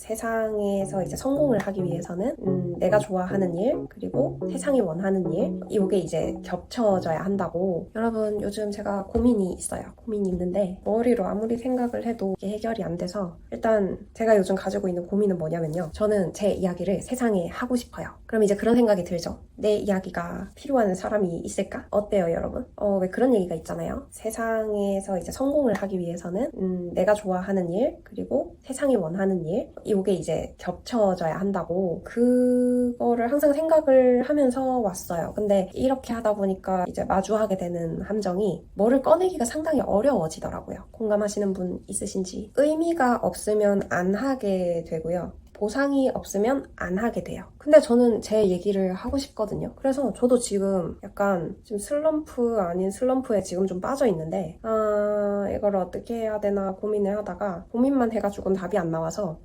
세상에서 이제 성공을 하기 위해서는 내가 좋아하는 일 그리고 세상이 원하는 일 이게 이제 겹쳐져야 한다고. 여러분 요즘 제가 고민이 있어요. 고민이 있는데 머리로 아무리 생각을 해도 이게 해결이 안 돼서 일단 제가 요즘 가지고 있는 고민은 뭐냐면요. 저는 제 이야기를 세상에 하고 싶어요. 그럼 이제 그런 생각이 들죠. 내 이야기가 필요한 사람이 있을까? 어때요 여러분? 왜 그런 얘기가 있잖아요. 세상에서 이제 성공을 하기 위해서는 내가 좋아하는 일 그리고 세상이 원하는 일 이게 이제 겹쳐져야 한다고. 그거를 항상 생각을 하면서 왔어요. 근데 이렇게 하다 보니까 이제 마주하게 되는 함정이 뭐를 꺼내기가 상당히 어려워지더라고요. 공감하시는 분 있으신지. 의미가 없으면 안 하게 되고요. 보상이 없으면 안 하게 돼요. 근데 저는 제 얘기를 하고 싶거든요. 그래서 저도 지금 약간 지금 슬럼프 아닌 슬럼프에 지금 좀 빠져 있는데 이걸 어떻게 해야 되나 고민을 하다가 고민만 해가지고는 답이 안 나와서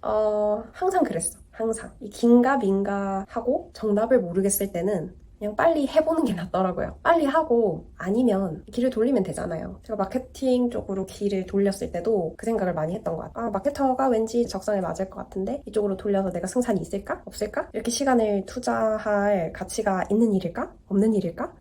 항상 그랬어. 항상 이 긴가 민가 하고 정답을 모르겠을 때는 그냥 빨리 해보는 게 낫더라고요. 빨리 하고 아니면 길을 돌리면 되잖아요. 제가 마케팅 쪽으로 길을 돌렸을 때도 그 생각을 많이 했던 것 같아요. 마케터가 왠지 적성에 맞을 것 같은데 이쪽으로 돌려서 내가 승산이 있을까? 없을까? 이렇게 시간을 투자할 가치가 있는 일일까? 없는 일일까?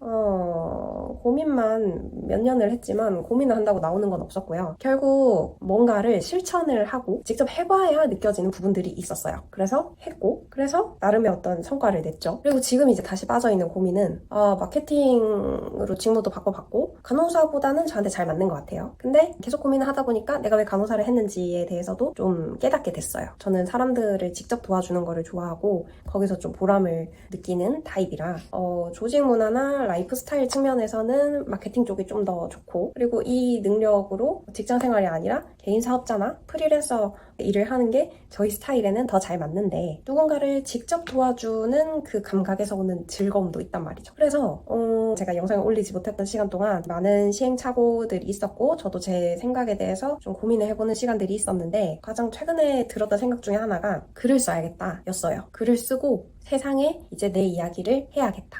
고민만 몇 년을 했지만 고민을 한다고 나오는 건 없었고요. 결국 뭔가를 실천을 하고 직접 해봐야 느껴지는 부분들이 있었어요. 그래서 했고 그래서 나름의 어떤 성과를 냈죠. 그리고 지금 이제 다시 빠져있는 고민은 마케팅으로 직무도 바꿔봤고 간호사보다는 저한테 잘 맞는 것 같아요. 근데 계속 고민을 하다 보니까 내가 왜 간호사를 했는지에 대해서도 좀 깨닫게 됐어요. 저는 사람들을 직접 도와주는 거를 좋아하고 거기서 좀 보람을 느끼는 타입이라 조직 문화나 라이프 스타일 측면에서는 마케팅 쪽이 좀 더 좋고 그리고 이 능력으로 직장 생활이 아니라 개인 사업자나 프리랜서 일을 하는 게 저희 스타일에는 더 잘 맞는데 누군가를 직접 도와주는 그 감각에서 오는 즐거움도 있단 말이죠. 그래서 제가 영상을 올리지 못했던 시간 동안 많은 시행착오들이 있었고 저도 제 생각에 대해서 좀 고민을 해보는 시간들이 있었는데 가장 최근에 들었던 생각 중에 하나가 글을 써야겠다 였어요. 글을 쓰고 세상에 이제 내 이야기를 해야겠다.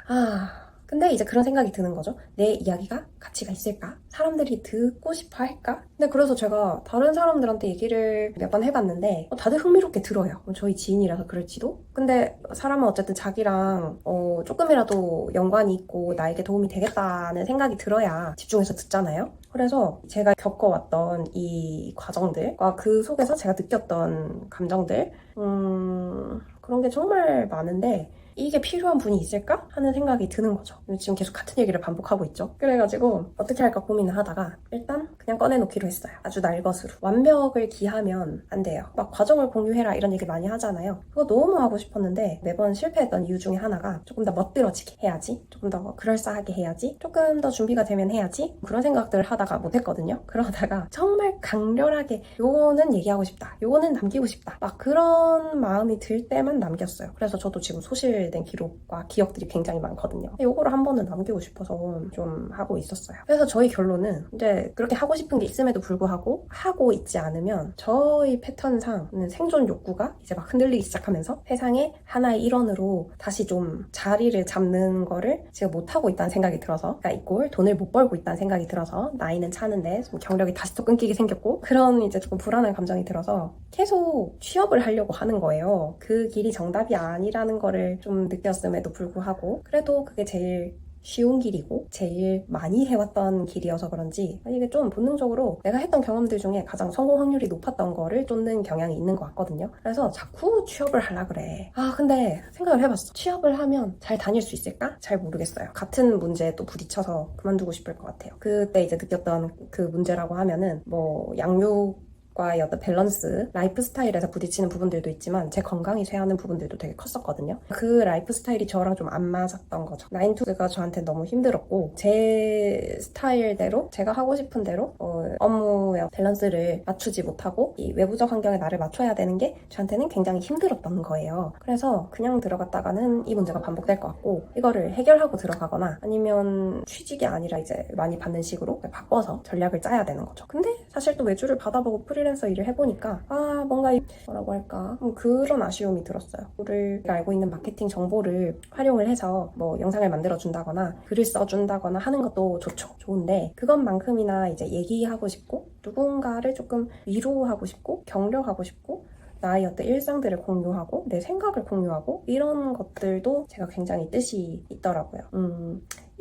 근데 이제 그런 생각이 드는 거죠. 내 이야기가 가치가 있을까? 사람들이 듣고 싶어 할까? 근데 그래서 제가 다른 사람들한테 얘기를 몇 번 해봤는데 다들 흥미롭게 들어요. 저희 지인이라서 그럴지도. 근데 사람은 어쨌든 자기랑 조금이라도 연관이 있고 나에게 도움이 되겠다는 생각이 들어야 집중해서 듣잖아요. 그래서 제가 겪어왔던 이 과정들과 그 속에서 제가 느꼈던 감정들 그런 게 정말 많은데 이게 필요한 분이 있을까? 하는 생각이 드는 거죠. 지금 계속 같은 얘기를 반복하고 있죠. 그래가지고 어떻게 할까 고민을 하다가 일단 그냥 꺼내놓기로 했어요. 아주 날것으로. 완벽을 기하면 안 돼요. 막 과정을 공유해라 이런 얘기 많이 하잖아요. 그거 너무 하고 싶었는데 매번 실패했던 이유 중에 하나가 조금 더 멋들어지게 해야지. 조금 더 그럴싸하게 해야지. 조금 더 준비가 되면 해야지. 그런 생각들을 하다가 못했거든요. 그러다가 정말 강렬하게 요거는 얘기하고 싶다. 요거는 남기고 싶다. 막 그런 마음이 들 때만 남겼어요. 그래서 저도 지금 소실된 기록과 기억들이 굉장히 많거든요. 요거를 한 번은 남기고 싶어서 좀 하고 있었어요. 그래서 저희 결론은 이제 그렇게 하고 싶은 게 있음에도 불구하고 하고 있지 않으면 저희 패턴상 생존 욕구가 이제 막 흔들리기 시작하면서 세상의 하나의 일원으로 다시 좀 자리를 잡는 거를 지금 못하고 있다는 생각이 들어서 그러니까 이꼴 돈을 못 벌고 있다는 생각이 들어서 나이는 차는데 좀 경력이 다시 또 끊기게 생겼고 그런 이제 조금 불안한 감정이 들어서 계속 취업을 하려고 하는 거예요. 그 길이 정답이 아니라는 거를 좀 느꼈음에도 불구하고 그래도 그게 제일 쉬운 길이고 제일 많이 해왔던 길이어서 그런지 이게 좀 본능적으로 내가 했던 경험들 중에 가장 성공 확률이 높았던 거를 쫓는 경향이 있는 것 같거든요. 그래서 자꾸 취업을 하려 그래. 근데 생각을 해봤어. 취업을 하면 잘 다닐 수 있을까? 잘 모르겠어요. 같은 문제에 또 부딪혀서 그만두고 싶을 것 같아요. 그때 이제 느꼈던 그 문제라고 하면은 뭐 양육 과의 어떤 밸런스, 라이프 스타일에서 부딪히는 부분들도 있지만 제 건강이 쇠하는 부분들도 되게 컸었거든요. 그 라이프 스타일이 저랑 좀 안 맞았던 거죠. 9to5가 저한테 너무 힘들었고 제 스타일대로 제가 하고 싶은 대로 업무의 밸런스를 맞추지 못하고 이 외부적 환경에 나를 맞춰야 되는 게 저한테는 굉장히 힘들었던 거예요. 그래서 그냥 들어갔다가는 이 문제가 반복될 것 같고 이거를 해결하고 들어가거나 아니면 취직이 아니라 이제 많이 받는 식으로 바꿔서 전략을 짜야 되는 거죠. 근데 사실 또 외주를 받아보고 프리랜서 일을 해보니까 뭔가 뭐라고 할까 그런 아쉬움이 들었어요. 우리가 알고 있는 마케팅 정보를 활용을 해서 뭐 영상을 만들어 준다거나 글을 써준다거나 하는 것도 좋은데 그것만큼이나 이제 얘기하고 싶고 누군가를 조금 위로하고 싶고 격려하고 싶고 나의 어떤 일상들을 공유하고 내 생각을 공유하고 이런 것들도 제가 굉장히 뜻이 있더라고요.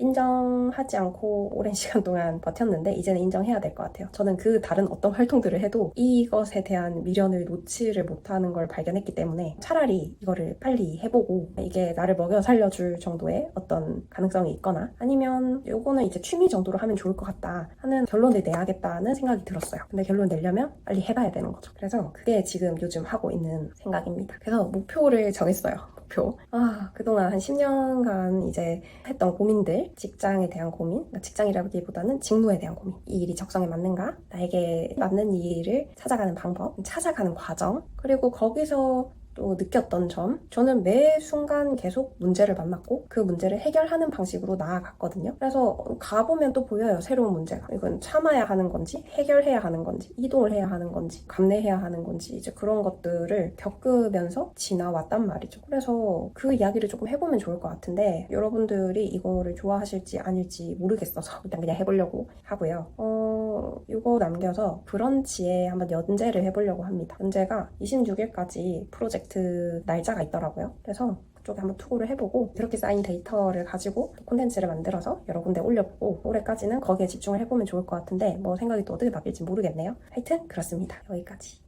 인정하지 않고 오랜 시간 동안 버텼는데 이제는 인정해야 될 것 같아요. 저는 그 다른 어떤 활동들을 해도 이것에 대한 미련을 놓지를 못하는 걸 발견했기 때문에 차라리 이거를 빨리 해보고 이게 나를 먹여 살려줄 정도의 어떤 가능성이 있거나 아니면 요거는 이제 취미 정도로 하면 좋을 것 같다 하는 결론을 내야겠다는 생각이 들었어요. 근데 결론 내려면 빨리 해봐야 되는 거죠. 그래서 그게 지금 요즘 하고 있는 생각입니다. 그래서 목표를 정했어요. 그동안 한 10년간 이제 했던 고민들, 직장에 대한 고민, 직장이라기보다는 직무에 대한 고민, 이 일이 적성에 맞는가, 나에게 맞는 이 일을 찾아가는 방법, 찾아가는 과정, 그리고 거기서 또 느꼈던 점, 저는 매 순간 계속 문제를 만났고 그 문제를 해결하는 방식으로 나아갔거든요. 그래서 가보면 또 보여요, 새로운 문제가. 이건 참아야 하는 건지, 해결해야 하는 건지, 이동을 해야 하는 건지, 감내해야 하는 건지, 이제 그런 것들을 겪으면서 지나왔단 말이죠. 그래서 그 이야기를 조금 해보면 좋을 것 같은데 여러분들이 이거를 좋아하실지 아닐지 모르겠어서 일단 그냥 해보려고 하고요. 이거 남겨서 브런치에 한번 연재를 해보려고 합니다. 연재가 26일까지 프로젝트 날짜가 있더라고요. 그래서 그쪽에 한번 투고를 해보고 그렇게 쌓인 데이터를 가지고 콘텐츠를 만들어서 여러 군데 올려보고 올해까지는 거기에 집중을 해보면 좋을 것 같은데 뭐 생각이 또 어떻게 바뀔지 모르겠네요. 하여튼 그렇습니다. 여기까지.